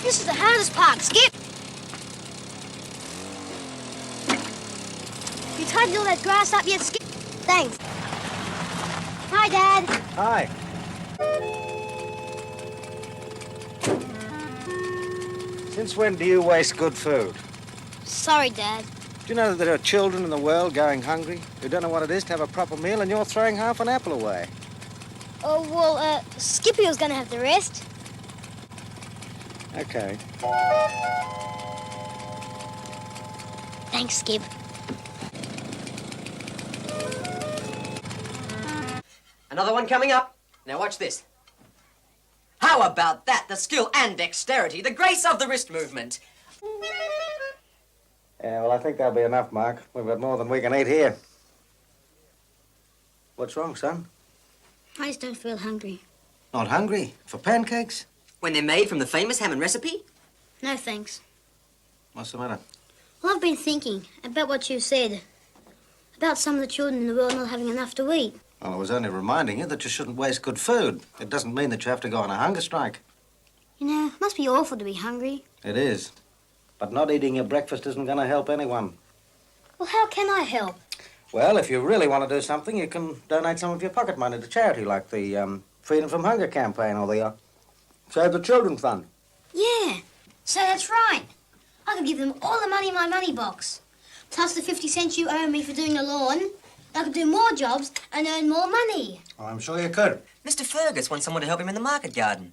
This is the hardest part, Skip. You tidied all that grass up yet, Skip? Thanks. Hi, Dad. Hi. Since when do you waste good food? Sorry, Dad. Do you know that there are children in the world going hungry who don't know what it is to have a proper meal, and you're throwing half an apple away? Oh, well, Skippy was going to have the rest. Okay. Thanks, Skip. Another one coming up. Now watch this. How about that? The skill and dexterity, the grace of the wrist movement. Yeah, well, I think that'll be enough, Mark. We've got more than we can eat here. What's wrong, son? I just don't feel hungry. Not hungry? For pancakes? When they're made from the famous Hammond recipe? No, thanks. What's the matter? Well, I've been thinking about what you said. About some of the children in the world not having enough to eat. Well, I was only reminding you that you shouldn't waste good food. It doesn't mean that you have to go on a hunger strike. You know, it must be awful to be hungry. It is. But not eating your breakfast isn't going to help anyone. Well, how can I help? Well, if you really want to do something, you can donate some of your pocket money to charity, like the Freedom from Hunger campaign or the Save the Children Fund. Yeah, so that's right. I could give them all the money in my money box. Plus the 50 cents you owe me for doing the lawn. I could do more jobs and earn more money. Oh, I'm sure you could. Mr. Fergus wants someone to help him in the market garden.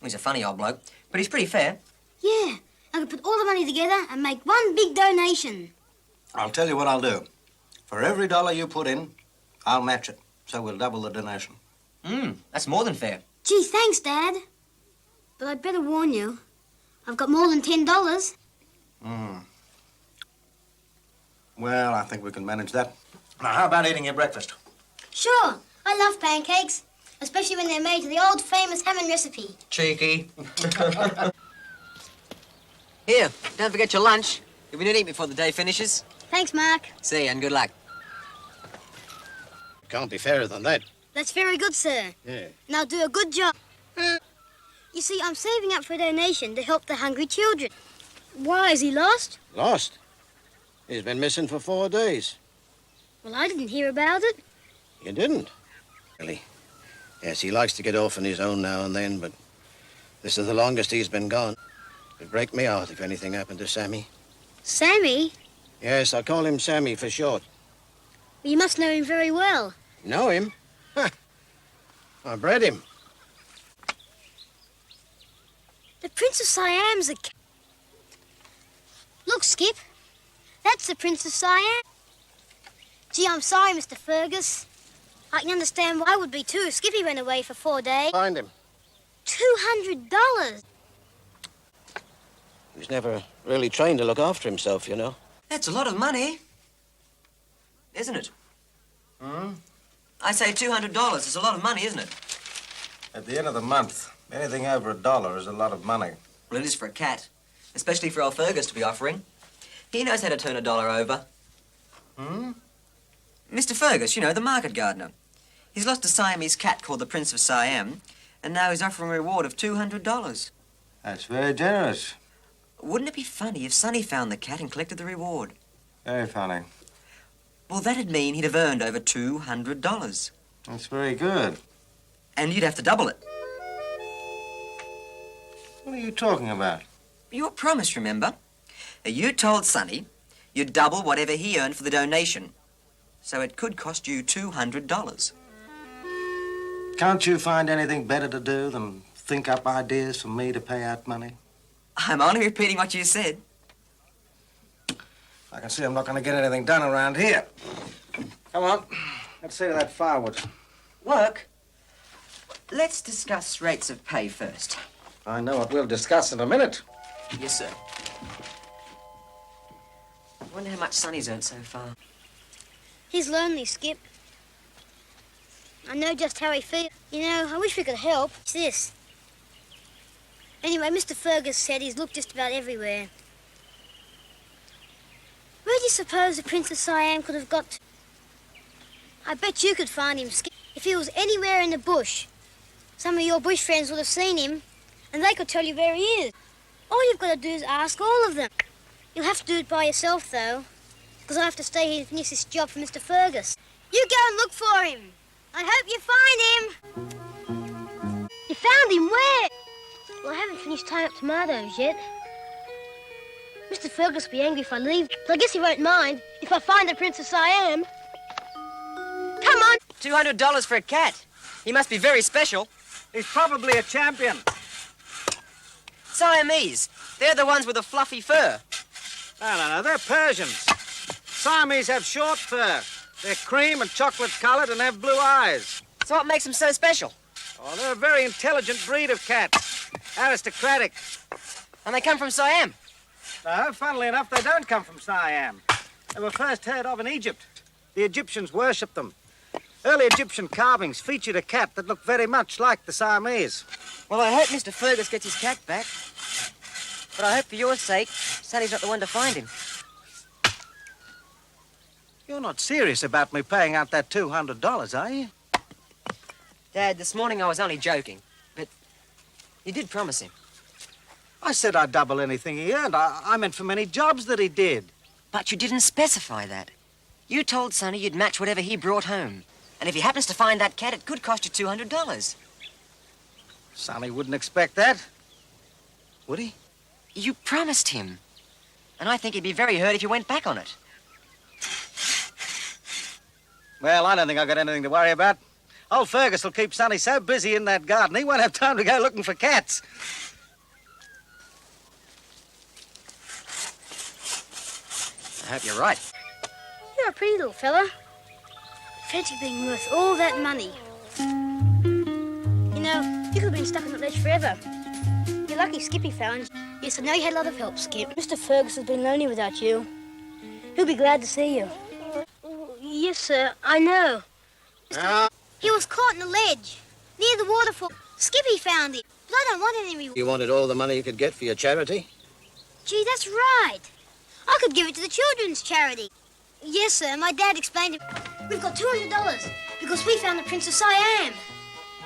He's a funny old bloke, but he's pretty fair. Yeah, I could put all the money together and make one big donation. I'll tell you what I'll do. For every dollar you put in, I'll match it. So we'll double the donation. That's more than fair. Gee, thanks, Dad. But I'd better warn you. I've got more than $10. Well, I think we can manage that. Now, how about eating your breakfast? Sure, I love pancakes. Especially when they're made to the old famous Hammond recipe. Cheeky. Here, don't forget your lunch. You'll be needing it before the day finishes. Thanks, Mark. See you and good luck. Can't be fairer than that. That's very good, sir. Yeah. And I'll do a good job. You see, I'm saving up for a donation to help the hungry children. Why, is he lost? Lost? He's been missing for 4 days. Well, I didn't hear about it. You didn't? Really? Yes, he likes to get off on his own now and then, but this is the longest he's been gone. It'd break me out if anything happened to Sammy. Sammy? Yes, I call him Sammy for short. Well, you must know him very well. Know him? Ha! I bred him. The Prince of Siam's a... Look, Skip. That's the Prince of Siam. Gee, I'm sorry, Mr. Fergus. I can understand why I would be too if Skippy went away for 4 days. Find him. $200. He's never really trained to look after himself, you know. That's a lot of money, isn't it? I say $200 is a lot of money, isn't it? At the end of the month, anything over $1 is a lot of money. Well, it is for a cat, especially for old Fergus to be offering. He knows how to turn $1 over. Mr. Fergus, you know, the market gardener. He's lost a Siamese cat called the Prince of Siam, and now he's offering a reward of $200. That's very generous. Wouldn't it be funny if Sonny found the cat and collected the reward? Very funny. Well, that'd mean he'd have earned over $200. That's very good. And you'd have to double it. What are you talking about? Your promise, remember? You told Sonny you'd double whatever he earned for the donation. So it could cost you $200. Can't you find anything better to do than think up ideas for me to pay out money? I'm only repeating what you said. I can see I'm not going to get anything done around here. Come on, let's see to that firewood. Work? Let's discuss rates of pay first. I know what we'll discuss in a minute. Yes, sir. I wonder how much Sonny's earned so far. He's lonely, Skip. I know just how he feels. You know, I wish we could help. It's this. Anyway, Mr. Fergus said he's looked just about everywhere. Where do you suppose the Prince of Siam could have got to? I bet you could find him, Skip. If he was anywhere in the bush, some of your bush friends would have seen him, and they could tell you where he is. All you've got to do is ask all of them. You'll have to do it by yourself, though, because I have to stay here to finish this job for Mr. Fergus. You go and look for him. I hope you find him. You found him where? Well, I haven't finished tying up tomatoes yet. Mr. Fergus will be angry if I leave, but I guess he won't mind if I find the Prince of Siam. Come on. $200 for a cat. He must be very special. He's probably a champion. Siamese. They're the ones with the fluffy fur. No, they're Persians. Siamese have short fur. They're cream and chocolate coloured and have blue eyes. So what makes them so special? Oh, they're a very intelligent breed of cats. Aristocratic. And they come from Siam. No, funnily enough, they don't come from Siam. They were first heard of in Egypt. The Egyptians worshipped them. Early Egyptian carvings featured a cat that looked very much like the Siamese. Well, I hope Mr. Fergus gets his cat back. But I hope for your sake, Sonny's not the one to find him. You're not serious about me paying out that $200, are you? Dad, this morning I was only joking. But you did promise him. I said I'd double anything he earned. I meant for many jobs that he did. But you didn't specify that. You told Sonny you'd match whatever he brought home. And if he happens to find that cat, it could cost you $200. Sonny wouldn't expect that. Would he? You promised him. And I think he'd be very hurt if you went back on it. Well, I don't think I've got anything to worry about. Old Fergus will keep Sonny so busy in that garden, he won't have time to go looking for cats. I hope you're right. You're a pretty little fella. Fancy being worth all that money. You know, you could have been stuck on that ledge forever. You're lucky Skippy found you. Yes, I know you had a lot of help, Skip. Mr. Fergus has been lonely without you. He'll be glad to see you. Yes, sir, I know. He was caught in a ledge, near the waterfall. Skippy found him, but I don't want any reward. You wanted all the money you could get for your charity? Gee, that's right. I could give it to the children's charity. Yes, sir, my dad explained it. We've got $200 because we found the Prince of Siam.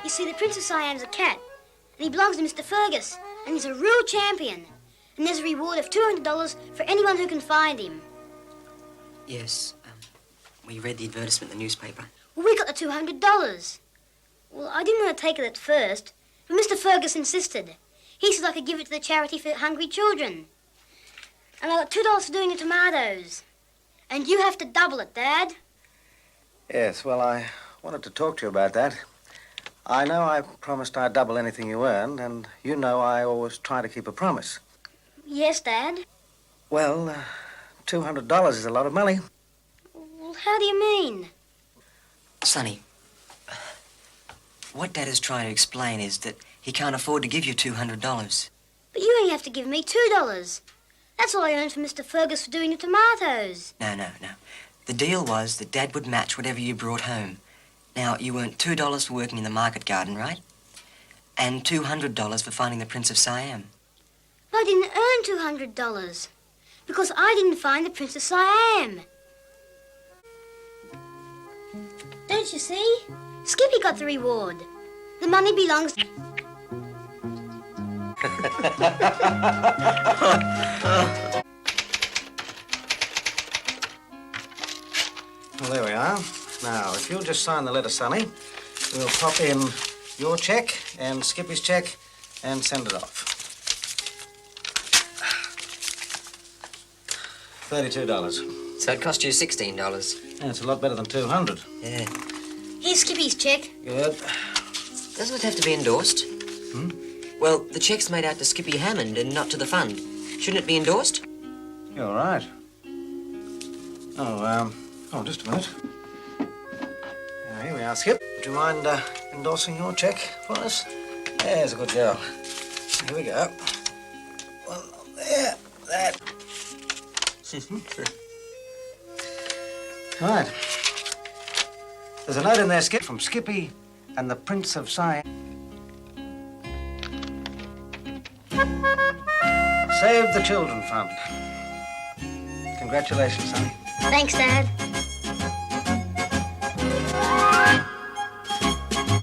You see, the Prince of Siam's a cat, and he belongs to Mr. Fergus, and he's a real champion. And there's a reward of $200 for anyone who can find him. Yes, we read the advertisement in the newspaper. Well, we got the $200. Well, I didn't want to take it at first, but Mr. Fergus insisted. He said I could give it to the charity for hungry children. And I got $2 for doing the tomatoes. And you have to double it, Dad. Yes, well, I wanted to talk to you about that. I know I promised I'd double anything you earned, and you know I always try to keep a promise. Yes, Dad. Well, $200 is a lot of money. Well, how do you mean? Sonny, what Dad is trying to explain is that he can't afford to give you $200. But you only have to give me $2. That's all I earned from Mr. Fergus for doing the tomatoes. No. The deal was that Dad would match whatever you brought home. Now, you earned $2 for working in the market garden, right? And $200 for finding the Prince of Siam. But I didn't earn $200 because I didn't find the Prince of Siam. Don't you see? Skippy got the reward. The money belongs to... Well, there we are. Now, if you'll just sign the letter, Sonny, we'll pop in your cheque and Skippy's cheque and send it off. $32. So it cost you $16. That's a lot better than $200. Yeah. Here's Skippy's cheque. Good. Doesn't it have to be endorsed? Well, the cheque's made out to Skippy Hammond and not to the fund. Shouldn't it be endorsed? You're right. Oh, just a minute. Now, here we are, Skip. Would you mind endorsing your cheque for us? There's a good girl. Here we go. One there, that. Right. There's a note in there, Skip, from Skippy and the Prince of Siam. Save the Children Fund. Congratulations, Sonny. Thanks, Dad.